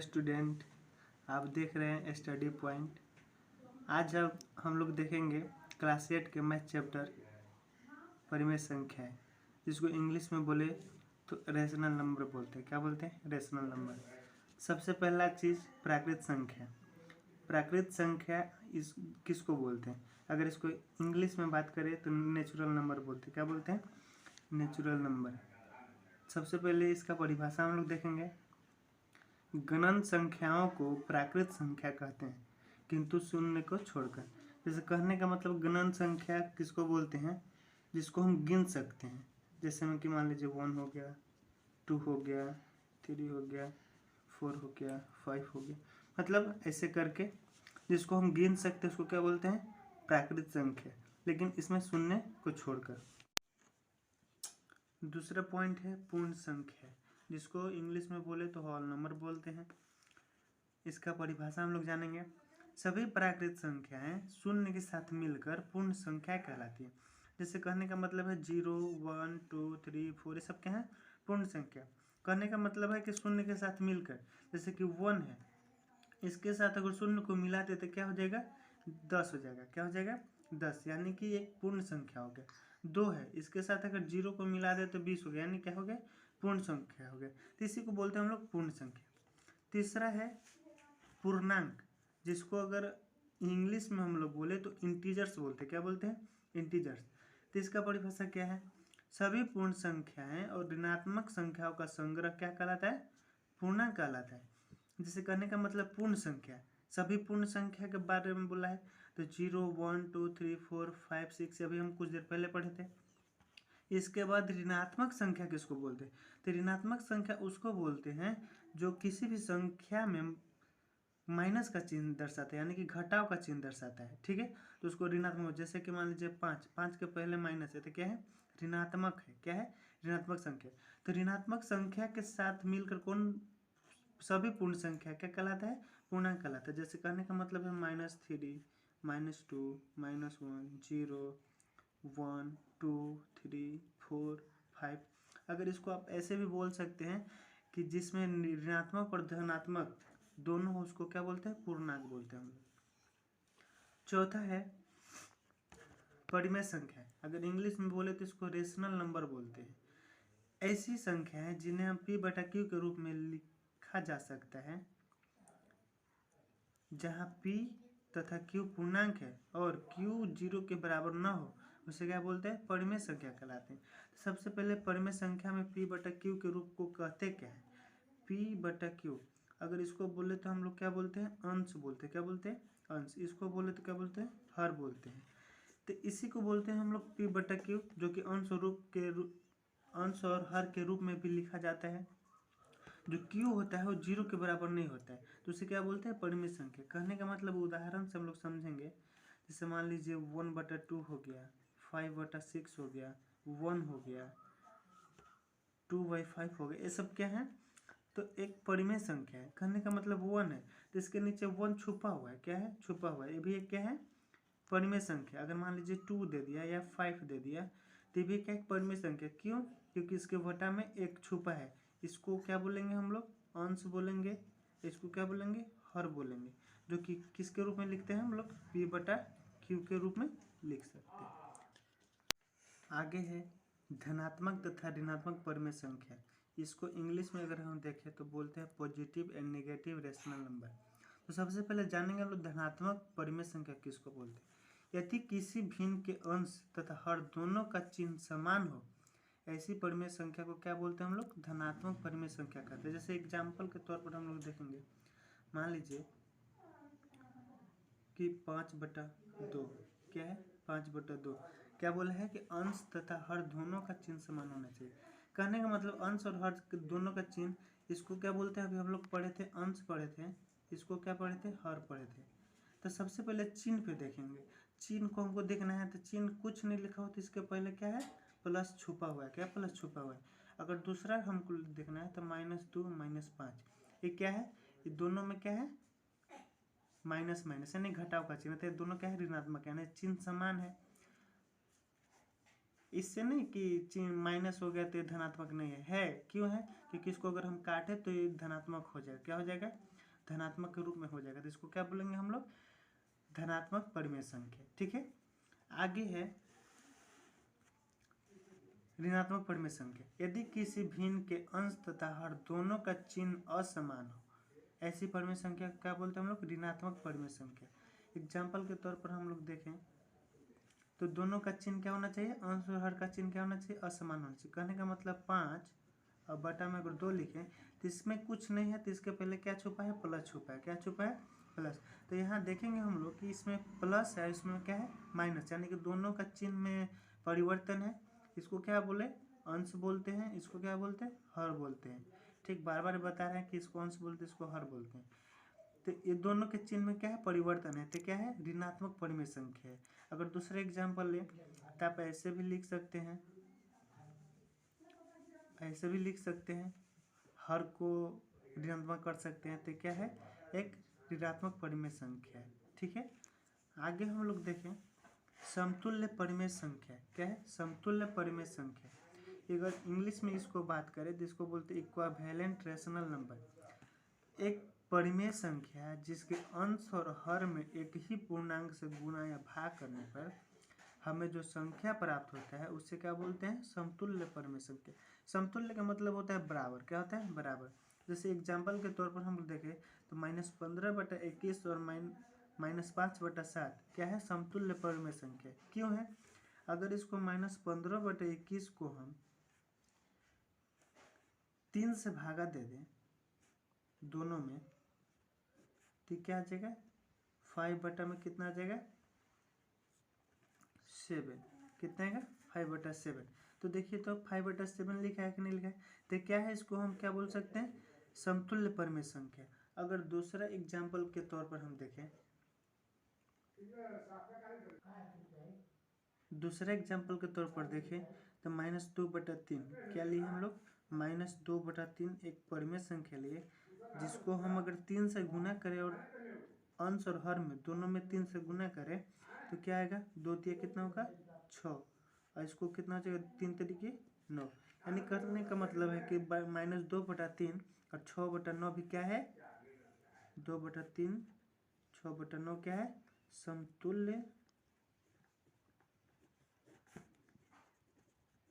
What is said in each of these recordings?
Student, आप देख रहे हैं स्टडी पॉइंट। आज हम लोग देखेंगे क्लास 8 के मैथ चैप्टर परिमेय संख्या है, जिसको इंग्लिश में बोले तो रेशनल नंबर बोलते हैं। क्या बोलते हैं? Rational number. सबसे पहला चीज़ प्राकृत संख्या। प्राकृत संख्या इस किसको बोलते हैं? अगर इसको इंग्लिश में बात करें तो नेचुरल नंबर बोलते हैं। क्या बोलते हैं? Natural number. सबसे पहले इसका परिभाषा हम लोग देखेंगे। गणन संख्याओं को प्राकृत संख्या कहते हैं, किंतु शून्य को छोड़कर। जैसे कहने का मतलब गणन संख्या किसको बोलते हैं? जिसको हम गिन सकते हैं। जैसे में कि मान लीजिए 1 हो गया, 2 हो गया, 3 हो गया, 4 हो गया, 5 हो गया, मतलब ऐसे करके जिसको हम गिन सकते हैं उसको क्या बोलते हैं? प्राकृत संख्या, लेकिन इसमें शून्य को छोड़कर। दूसरा पॉइंट है पूर्ण संख्या, जिसको इंग्लिश में बोले तो होल नंबर बोलते हैं। इसका परिभाषा हम लोग जानेंगे। सभी प्राकृत संख्याएं शून्य के साथ मिलकर पूर्ण संख्या कहलाती है। जैसे कहने का मतलब है 0, 1, 2, 3, 4 ये सब क्या है? पूर्ण संख्या। कहने का मतलब है कि शून्य के साथ मिलकर, जैसे कि 1 है, इसके साथ अगर शून्य को मिला दे तो क्या हो जाएगा? 10 हो जाएगा। क्या हो जाएगा? 10, यानी कि एक पूर्ण संख्या हो गया। 2 है, इसके साथ अगर 0 को मिला दे तो 20 हो गया, यानी क्या हो गया? पूर्ण संख्या हो गया। तो इसी को बोलते हैं हम लोग पूर्ण संख्या। तीसरा है पूर्णांक, जिसको अगर इंग्लिश में हम लोग बोले तो इंटीजर्स बोलते हैं। क्या बोलते हैं? इंटीजर्स। तो इसका परिभाषा क्या है? सभी पूर्ण संख्याएं और ऋणात्मक संख्याओं का संग्रह क्या कहलाता है? पूर्णांक कहलाता है। जिसे कहने का मतलब पूर्ण संख्या, सभी पूर्ण संख्या के बारे में बोला है। तो 0, 1, 2, 3, 4, 5, 6 अभी हम कुछ देर पहले पढ़े थे। इसके बाद ऋणात्मक संख्या किसको बोलते हैं? तो ऋणात्मक संख्या उसको बोलते हैं जो किसी भी संख्या में माइनस का चिन्ह दर्शाता है, यानी कि घटाव का चिन्ह दर्शाता है। ठीक है, तो उसको ऋणात्मक। जैसे कि मान लीजिए 5 के पहले माइनस है तो क्या है? ऋणात्मक है। क्या है? ऋणात्मक संख्या। तो ऋणात्मक संख्या के साथ मिलकर कौन सभी पूर्ण संख्या क्या कहलाता है? पूर्णांक कहलाता है। जैसे कहने का मतलब है -3, -2, -1, 0, 1, 2, 3, 4, 5। अगर इसको आप ऐसे भी बोल सकते हैं कि जिसमें ऋणात्मक और धनात्मक दोनों हो, उसको क्या बोलते हैं? पूर्णांक बोलते हैं हम लोग। चौथा है परिमेय संख्या। अगर इंग्लिश में बोले तो इसको रेशनल नंबर बोलते हैं। ऐसी संख्या है जिन्हें हम P/Q के रूप में लिखा जा सकता है, जहाँ P तथा Q पूर्णांक है और Q 0 के बराबर न हो, उसे क्या बोलते हैं? परिमेय संख्या कहलाते हैं। सबसे पहले परिमेय संख्या में P/Q के रूप को कहते क्या है? P/Q अगर इसको बोले तो हम लोग क्या बोलते हैं? अंश बोलते हैं। क्या बोलते हैं? अंश। इसको बोले तो क्या बोलते हैं? हर बोलते हैं। तो इसी को बोलते हैं हम लोग P/Q, जो कि अंश और हर के रूप में भी लिखा जाता है। जो Q होता है वो 0 के बराबर नहीं होता है, तो उसे क्या बोलते हैं? परिमेय संख्या। कहने का मतलब उदाहरण से हम लोग समझेंगे। जैसे मान लीजिए 1/2 हो गया, 5/6 हो गया, 1 हो गया, 2/5 हो गया, ये सब क्या है? तो एक परिमेय संख्या है। कहने का मतलब 1 है तो इसके नीचे 1 छुपा हुआ है। क्या है? छुपा हुआ है। ये भी एक क्या है? परिमेय संख्या। अगर मान लीजिए 2 दे दिया या 5 दे दिया तो ये भी क्या एक परिमेय संख्या। क्यों? क्योंकि इसके वटा में एक छुपा है। इसको क्या बोलेंगे हम लोग? अंश बोलेंगे। इसको क्या बोलेंगे? हर बोलेंगे। जो कि किसके रूप में लिखते हैं हम लोग? P/Q के रूप में लिख सकते हैं। आगे है धनात्मक तथा ऋणात्मक परिमेय संख्या। इसको इंग्लिश में अगर हम देखें तो बोलते हैं positive and negative rational number. तो सबसे पहले जानेंगे हम लोग धनात्मक परिमेय संख्या किसको बोलते हैं। यदि किसी भिन्न के अंश तथा हर दोनों का चिन्ह समान हो, ऐसी परिमेय संख्या को क्या बोलते हैं हम लोग? धनात्मक परिमेय संख्या कहते हैं। जैसे एग्जाम्पल के तौर पर हम लोग देखेंगे। मान लीजिए कि 5/2 क्या है? 5/2 क्या बोला है? कि अंश तथा हर दोनों का चिन्ह समान होना चाहिए। कहने का मतलब अंश और हर दोनों का चिन्ह, इसको क्या बोलते हैं? अभी हम लोग पढ़े थे, अंश पढ़े थे। इसको क्या पढ़े थे? हर पढ़े थे। तो सबसे पहले चिन्ह पे देखेंगे। चिन्ह को हमको देखना है तो चिन्ह कुछ नहीं लिखा हो तो इसके पहले क्या है? प्लस छुपा हुआ है। क्या प्लस छुपा हुआ है? अगर दूसरा हमको देखना है तो -2 -5, ये क्या है? ये दोनों में क्या है? माइनस माइनस, यानी घटाव का चिन्ह। तो दोनों क्या है? ऋणात्मक, यानी चिन्ह समान है। इससे नहीं कि चिन्ह माइनस हो गया तो ये धनात्मक नहीं है। क्यों है? क्योंकि इसको अगर हम काटे तो ये धनात्मक हो जाएगा। क्या हो जाएगा? धनात्मक के रूप में हो जाएगा, तो इसको क्या बोलेंगे हम लोग, धनात्मक परिमेय संख्या। ठीक है, आगे है ऋणात्मक परिमेय संख्या। यदि किसी भिन्न के अंश तथा हर दोनों का चिन्ह असमान हो, ऐसी परिमेय संख्या क्या बोलते हैं हम लोग, ऋणात्मक परिमेय संख्या। एग्जाम्पल के तौर पर हम लोग देखें तो दोनों का चिन्ह क्या होना चाहिए, अंश और हर का चिन्ह क्या होना चाहिए, असमान होना चाहिए। कहने का मतलब 5 और बटा में अगर 2 लिखें तो इसमें कुछ नहीं है, तो इसके पहले क्या छुपा है, प्लस छुपा है। क्या छुपा है, प्लस। तो यहाँ देखेंगे हम लोग कि इसमें प्लस है, इसमें क्या है, माइनस, यानी कि दोनों का चिन्ह में परिवर्तन है। इसको क्या बोले, अंश बोलते हैं, इसको क्या बोलते हैं, हर बोलते हैं। ठीक, बार बार बता रहे हैं कि इसको अंश बोलते हैं, इसको हर बोलते हैं। तो ये दोनों के चिन्ह में क्या है, परिवर्तन है, तो क्या है, ऋणात्मक परिमेय संख्या है। अगर दूसरे एग्जाम्पल लें तो आप ऐसे भी लिख सकते हैं, ऐसे भी लिख सकते हैं, हर को ऋणात्मक कर सकते हैं, तो क्या है, एक ऋणात्मक परिमेय संख्या है। ठीक है, आगे हम लोग देखें समतुल्य परिमेय संख्या। क्या है, समतुल्य परिमेय संख्या। अगर इंग्लिश में इसको बात करें तो इसको बोलते हैं इक्विवेलेंट रेशनल नंबर। एक परिमेय संख्या है जिसके अंश और हर में एक ही पूर्णांक से गुणा या भाग करने पर हमें जो संख्या प्राप्त होता है उससे क्या बोलते हैं, समतुल्य परिमेय संख्या। समतुल्य का मतलब होता है बराबर। क्या होता है, बराबर। जैसे एग्जाम्पल के तौर पर हम लोग देखें तो -15/21 और -5/7 क्या है, समतुल्य परिमेय संख्या। क्यों है, अगर इसको -15/21 को हम 3 से भागा दे दें दोनों में, तो क्या आ जाएगा, 5 बटा में कितना आ जाएगा, 7। कितना आएगा, 5/7। तो देखिए तो 5/7 लिखा है कि नहीं लिखा है, तो क्या है, इसको हम क्या बोल सकते हैं, समतुल्य परिमेय संख्या। अगर दूसरा एग्जाम्पल के तौर पर हम देखें, दूसरे एग्जाम्पल के तौर पर देखें तो -2/3 क्या लिए हम लोग, -2/3 एक परिमेय संख्या लिए, जिसको हम अगर 3 से गुना करें और अंश और हर में दोनों में 3 से गुना करें तो क्या आएगा, 2 3 कितना होगा, 6, और इसको कितना हो जाएगा, 3 3 9। यानी करने का मतलब है कि -2/3 और 6/9 भी क्या है, 2/3 6/9 क्या है, समतुल्य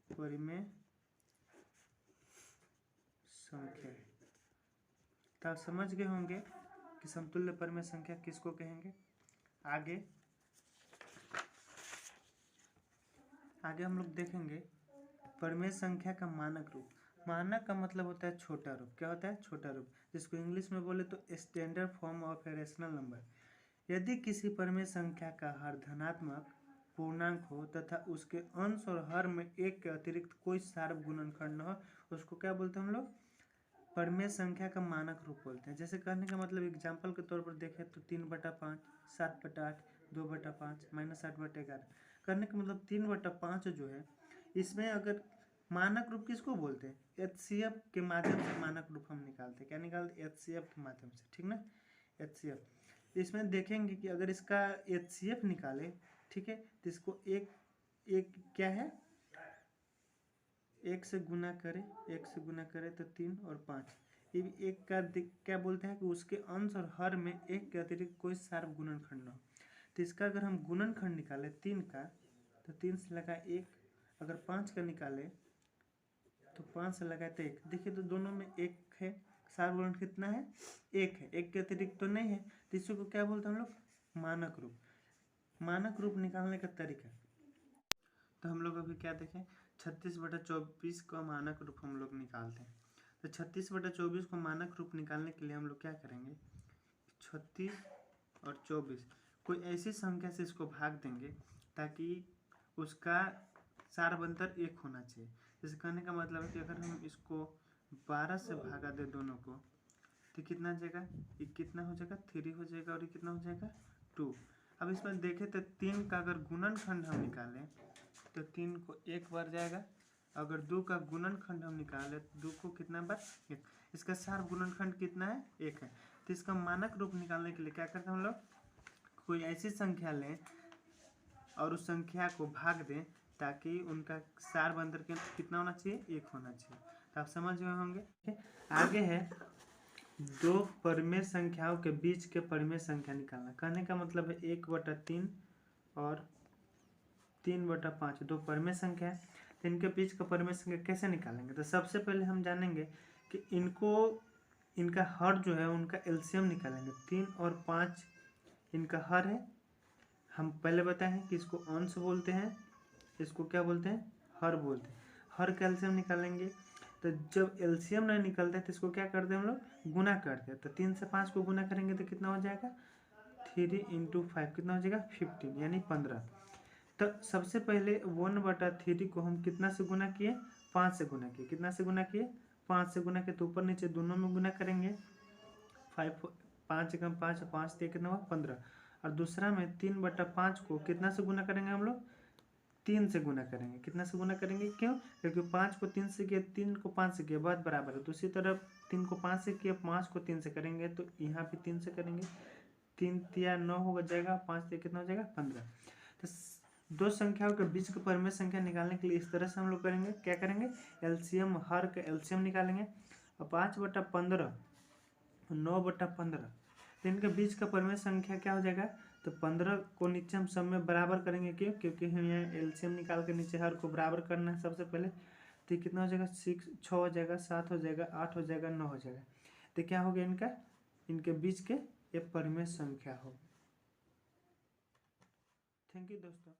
परिमेय संख्या। तो आप समझ गए होंगे कि समतुल्य परिमेय संख्या किसको कहेंगे। आगे हम लोग देखेंगे परिमेय संख्या का मानक रूप। मानक का मतलब होता है छोटा रूप। क्या होता है, छोटा रूप, जिसको इंग्लिश में बोले तो standard form of a rational number. यदि किसी परिमेय संख्या का हर धनात्मक पूर्णांक हो तथा उसके अंश और हर में एक के अतिरिक्त कोई सार्व गुणनखंड न हो, उसको क्या बोलते हैं हम लोग, परिमेय संख्या का मानक रूप बोलते हैं। जैसे कहने का मतलब एग्जाम्पल के तौर पर देखें तो 3/5, 7/8, 2/5, -8/11। करने का मतलब 3/5 जो है, इसमें अगर मानक रूप किसको बोलते हैं, HCF के माध्यम से मानक रूप हम निकालते हैं। क्या निकालते हैं, HCF के माध्यम से। ठीक ना, HCF। इसमें देखेंगे कि अगर इसका HCF निकाले, ठीक है, तो इसको एक क्या है, 1 से गुना करें तो 3 और 5। ये एक का क्या बोलते हैं कि उसके अंश और हर में एक के अतिरिक्त कोई सार्व गुणनखंड न हो। तो इसका अगर हम गुणनखंड निकालें 3 का तो 3 से लगा 1, अगर 5 का निकालें तो 5 से लगाए तो 1। देखिए तो दोनों में 1 है, सार्व गुणन कितना है, 1 है, 1 के अतिरिक्त तो नहीं है, तो इसी को क्या बोलते हैं हम लोग, मानक रूप। मानक रूप निकालने का तरीका, तो हम लोग अभी क्या देखें, 36/24 का मानक रूप हम लोग निकालते हैं। तो 36/24 को मानक रूप निकालने के लिए हम लोग क्या करेंगे, 36 और 24 कोई ऐसी संख्या से इसको भाग देंगे ताकि उसका सार्वंतर 1 होना चाहिए। जैसे कहने का मतलब है कि अगर हम इसको 12 से भागा दे दोनों को तो कितना जाएगा, ये कितना हो जाएगा, 3 हो जाएगा, और ये कितना हो जाएगा, 2। अब इसमें देखें तो 3 का अगर गुणनखंड हम निकालें तो 3 को 1 बार जाएगा, अगर 2 का गुणनखंड हम निकालें तो 2 को कितना बार, 1। इसका सार्व गुणनखंड कितना है, 1 है। तो इसका मानक रूप निकालने के लिए क्या करते हैं हम लोग, कोई ऐसी संख्या लें और उस संख्या को भाग दें ताकि उनका सार्वंतर कितना होना चाहिए, 1 होना चाहिए। तो आप समझ गए होंगे। आगे है दो परिमेय संख्याओं के बीच के परिमेय संख्या निकालना। कहने का मतलब है 1/3 और 3/5 दो परिमेय संख्या है, तो इनके बीच का परिमेय संख्या कैसे निकालेंगे। तो सबसे पहले हम जानेंगे कि इनका हर जो है उनका एलसीएम निकालेंगे। 3 और 5 इनका हर है। हम पहले बताए हैं कि इसको अंश बोलते हैं, इसको क्या बोलते हैं, हर बोलते हैं। हर का एलसीएम निकालेंगे, तो जब एलसीएम नहीं निकलता है तो इसको क्या करते हैं हम लोग, गुना करते हैं। तो 3 से 5 को गुना करेंगे तो कितना हो जाएगा, 3 × 5 कितना हो जाएगा, 15 यानी 15। तो सबसे पहले 1/3 को हम कितना से गुना किए, 5 से गुना किए। कितना से गुना किए, 5 से गुना किए, तो ऊपर नीचे दोनों में गुना करेंगे। 5 × 5 5 दिए, कितना हुआ, 15। और दूसरा में 3/5 को कितना से गुना करेंगे हम लोग, 3 से गुना करेंगे। कितना से गुना करेंगे, क्यों, क्योंकि 5 को 3 से किया, 3 को 5 से किया, बात बराबर है। दूसरी तरफ 3 को 5 से किया, 5 को 3 से करेंगे, तो यहाँ पे 3 से करेंगे। 3 तिया 9 हो जाएगा, 5 तिया कितना हो जाएगा, 15। तो दो संख्याओं के बीच का परिमेय संख्या निकालने के लिए इस तरह से हम लोग करेंगे। क्या करेंगे, एलसीएम, हर का एलसीएम निकालेंगे। और 5/15 9/15, तो इनके बीच का परिमेय संख्या क्या हो जाएगा, तो 15 को नीचे हम सब में बराबर करेंगे। क्यों, क्योंकि हम यहाँ एलसीएम निकाल के नीचे हर को बराबर करना है सबसे पहले। तो कितना हो जाएगा, 6 हो जाएगा, 7 हो जाएगा, 8 हो जाएगा, 9 हो जाएगा। तो क्या हो गया, इनके बीच के ये परिमेय संख्या होगी। थैंक यू दोस्तों।